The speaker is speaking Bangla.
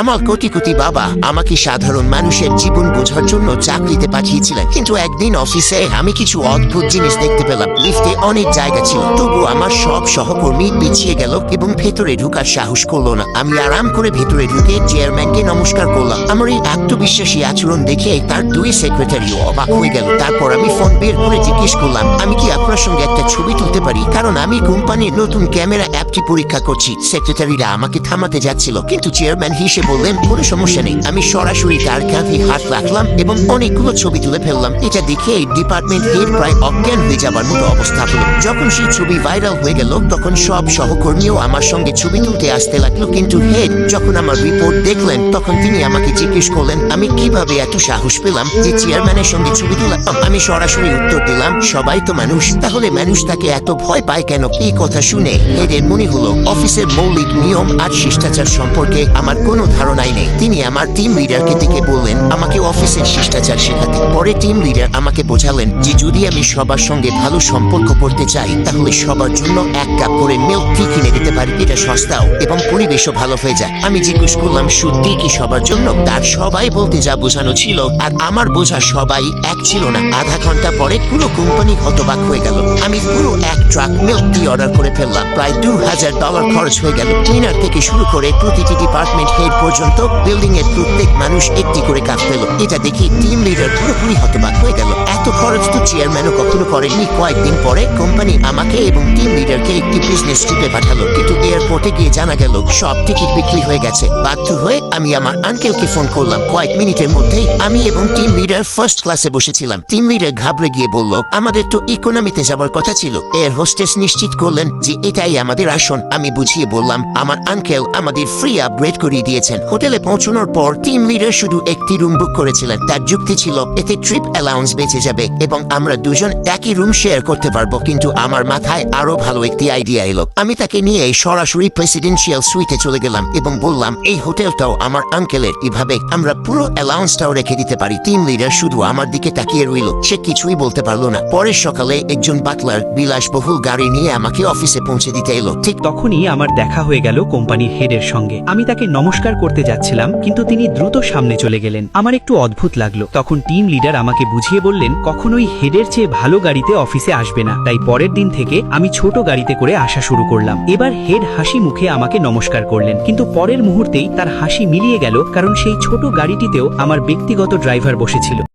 আমার কোটি কোটি বাবা আমাকে সাধারণ মানুষের জীবন বোঝার জন্য চাকরিতে পাঠিয়েছিলেন, কিন্তু একদিন অফিসে আমি কিছু অদ্ভুত জিনিস দেখতে পেলাম। লিফটে অনেক জায়গা ছিল, তবু আমার সব সহকর্মী পিছিয়ে গেল এবং ভেতরে ঢুকার সাহস করলো না। আমি আরাম করে ভেতরে ঢুকে চেয়ারম্যানকে নমস্কার করলাম। আমার এই আত্মবিশ্বাসী আচরণ দেখে তার দুই সেক্রেটারিও অবাক হয়ে গেল। তারপর আমি ফোন বের করে জিজ্ঞেস করলাম, আমি কি আপনার সঙ্গে একটা ছবি তুলতে পারি? কারণ আমি কোম্পানির নতুন ক্যামেরা অ্যাপটি পরীক্ষা করছি। সেক্রেটারিরা আমাকে থামাতে যাচ্ছিল, কিন্তু চেয়ারম্যান হেসে বললেন, কোনো সমস্যা নেই। আমি সরাসরি তার কাঁধে হাত রাখলাম এবং অনেকগুলো ছবি তুলে ফেললাম। এটা দেখে এই ডিপার্টমেন্ট হেড প্রায় অজ্ঞান হয়ে যাবার মতো অবস্থা হলো। যখন সেই ছবি ভাইরাল হয়ে গেল তখন সব সহকর্মীও আমার সঙ্গে ছবি তুলতে আসতে লাগলো, কিন্তু হেড যখন আমার রিপোর্ট দেখলেন তখন তিনি আমাকে জিজ্ঞেস করলেন আমি কিভাবে এত সাহস পেলাম যে চেয়ারম্যানের সঙ্গে ছবি তুললাম। আমি সরাসরি উত্তর দিলাম, সবাই তো মানুষ, তাহলে মানুষ তাকে এত ভয় পায় কেন? এই কথা শুনে হেডের মনে হলো অফিসের মৌলিক নিয়ম আর শিষ্টাচার সম্পর্কে আমার কোনো ধারণাই নেই। তিনি আমার টিম লিডারকে ডেকে বললেন আমাকে অফিসের শিষ্টাচার শেখাতে। পরে টিম লিডার আমাকে বোঝালেন যে যদি আমি সবার সঙ্গে ভালো সম্পর্ক করতে চাই তাহলে সবার জন্য এক কাপ করে মিল্ক টি কিনে দিতে পারি। এটা সস্তাও এবং পরিবেশও ভালো হয়ে যায়। আমি জিজ্ঞেস করলাম সত্যি কি সবার জন্য? তার সবাই বলতে যা বোঝানো ছিল আর আমার বোঝা সবাই এক ছিল না। আধা ঘন্টা পরে পুরো কোম্পানি হতবাক হয়ে গেল। আমি পুরো এক ট্রাক মিল্ক টি অর্ডার করে ফেললাম। প্রায় $2000 খরচ হয়ে গেল। ক্লিনার থেকে শুরু করে প্রতিটি ডিপার্টমেন্ট হেড পর্যন্ত বিল্ডিং এর প্রত্যেক মানুষ একটি করে কাপ পেল। এটা দেখি টিম লিডার পুরোপুরি হতবাক হয়ে গেল। এত খরচ তো চেয়ারম্যানও কখনো করেনি। কয়েকদিন পরে কোম্পানি আমাকে এবং টিম লিডারকে একটি বিজনেস ট্রিপে পাঠালো, কিন্তু এয়ারপোর্টে গিয়ে জানা গেল সব টিকিট বিক্রি হয়ে গেছে। বাধ্য হয়ে আমি আমার আঙ্কেলকে ফোন করলাম। কয়েক মিনিটের মধ্যেই আমি এবং টিম লিডার ফার্স্ট ক্লাসে বসেছিলাম। টিম লিডার ঘাবড়ে গিয়ে বলল আমাদের তো ইকোনমিতে যাবার কথা ছিল। এয়ার হোস্টেস নিশ্চিত করলেন যে এটাই আমাদের আসন। আমি বুঝিয়ে বললাম আমার আঙ্কেল আমাদের ফ্রি আপগ্রেড করিয়ে দিয়েছেন। হোটেলে পৌঁছানোর পর টিম লিডার শুধু একটি রুম বুক করেছিলেন। তার যুক্তি ছিল এতে ট্রিপ অ্যালাউন্স বেঁচে যাবে এবং আমরা দুজন একই রুম শেয়ার করতে পারবো। কিন্তু আমার মাথায় আরো ভালো একটি আইডিয়া এলো। আমি তাকে নিয়ে সরাসরি প্রেসিডেন্সিয়াল সুইটে চলে গেলাম এবং বললাম এই হোটেলটাও আমার আঙ্কেলের, এভাবে আমরা পুরো অ্যালাউন্সটাও রেখে দিতে পারি। টিম লিডার শুধু আমার দিকে তাকিয়ে রইল, সে কিছুই বলতে পারলো না। পরের সকালে একজন বাটলার বিলাসবহুল গাড়ি নিয়ে আমাকে অফিসে পৌঁছে দিতে এলো। ঠিক তখনই আমার দেখা হয়ে গেল কোম্পানির হেডের সঙ্গে। আমি তাকে নমস্কার করতে যাচ্ছিলাম, কিন্তু তিনি দ্রুত সামনে চলে গেলেন। আমার একটু অদ্ভুত লাগলো। তখন টিম লিডার আমাকে বুঝিয়ে বললেন কখনোই হেডের চেয়ে ভালো গাড়িতে অফিসে আসবে না। তাই পরের দিন থেকে আমি ছোট গাড়িতে করে আসা শুরু করলাম। এবার হেড হাসি মুখে আমাকে নমস্কার করলেন, কিন্তু পরের মুহূর্তেই তার হাসি মিলিয়ে গেল, কারণ সেই ছোট গাড়িটিতেও আমার ব্যক্তিগত ড্রাইভার বসেছিল।